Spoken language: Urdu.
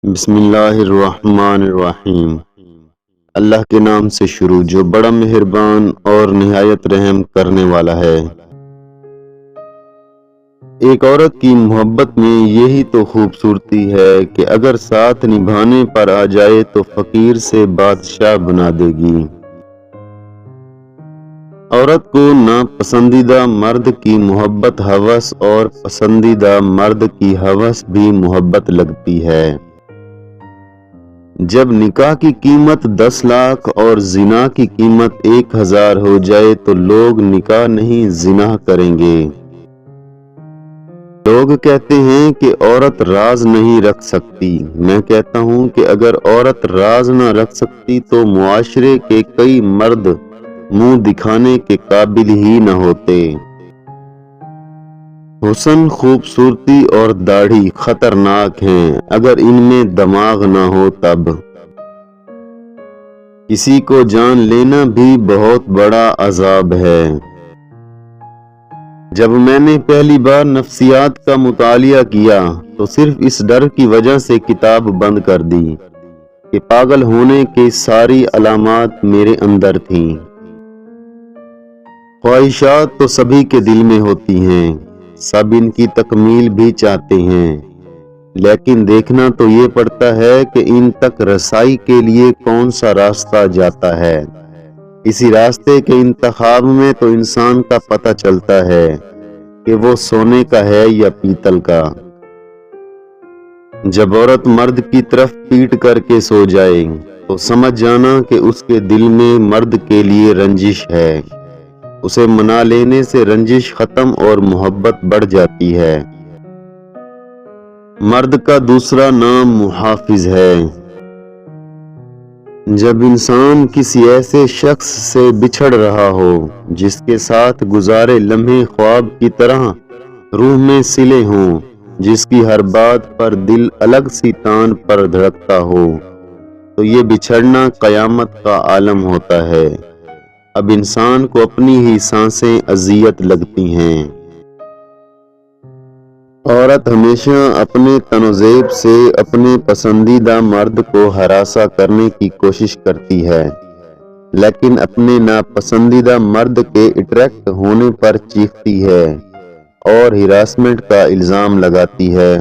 بسم اللہ الرحمن الرحیم۔ اللہ کے نام سے شروع جو بڑا مہربان اور نہایت رحم کرنے والا ہے۔ ایک عورت کی محبت میں یہی تو خوبصورتی ہے کہ اگر ساتھ نبھانے پر آ جائے تو فقیر سے بادشاہ بنا دے گی۔ عورت کو ناپسندیدہ مرد کی محبت ہوس اور پسندیدہ مرد کی ہوس بھی محبت لگتی ہے۔ جب نکاح کی قیمت 10 لاکھ اور زنا کی قیمت 1000 ہو جائے تو لوگ نکاح نہیں زنا کریں گے۔ لوگ کہتے ہیں کہ عورت راز نہیں رکھ سکتی۔ میں کہتا ہوں کہ اگر عورت راز نہ رکھ سکتی تو معاشرے کے کئی مرد منہ دکھانے کے قابل ہی نہ ہوتے۔ حسن، خوبصورتی اور داڑھی خطرناک ہیں اگر ان میں دماغ نہ ہو تب۔ کسی کو جان لینا بھی بہت بڑا عذاب ہے۔ جب میں نے پہلی بار نفسیات کا مطالعہ کیا تو صرف اس ڈر کی وجہ سے کتاب بند کر دی کہ پاگل ہونے کی ساری علامات میرے اندر تھیں۔ خواہشات تو سبھی کے دل میں ہوتی ہیں، سب ان کی تکمیل بھی چاہتے ہیں، لیکن دیکھنا تو یہ پڑتا ہے کہ ان تک رسائی کے لیے کون سا راستہ جاتا ہے۔ اسی راستے کے انتخاب میں تو انسان کا پتہ چلتا ہے کہ وہ سونے کا ہے یا پیتل کا۔ جب عورت مرد کی طرف پیٹ کر کے سو جائے تو سمجھ جانا کہ اس کے دل میں مرد کے لیے رنجش ہے۔ اسے منا لینے سے رنجش ختم اور محبت بڑھ جاتی ہے۔ مرد کا دوسرا نام محافظ ہے۔ جب انسان کسی ایسے شخص سے بچھڑ رہا ہو جس کے ساتھ گزارے لمحے خواب کی طرح روح میں سلے ہوں، جس کی ہر بات پر دل الگ سی تان پر دھڑکتا ہو، تو یہ بچھڑنا قیامت کا عالم ہوتا ہے۔ اب انسان کو اپنی ہی سانسیں اذیت لگتی ہیں۔ عورت ہمیشہ اپنے تن و زیب سے اپنے پسندیدہ مرد کو ہراساں کرنے کی کوشش کرتی ہے، لیکن اپنے ناپسندیدہ مرد کے اٹریکٹ ہونے پر چیختی ہے اور ہراسمنٹ کا الزام لگاتی ہے۔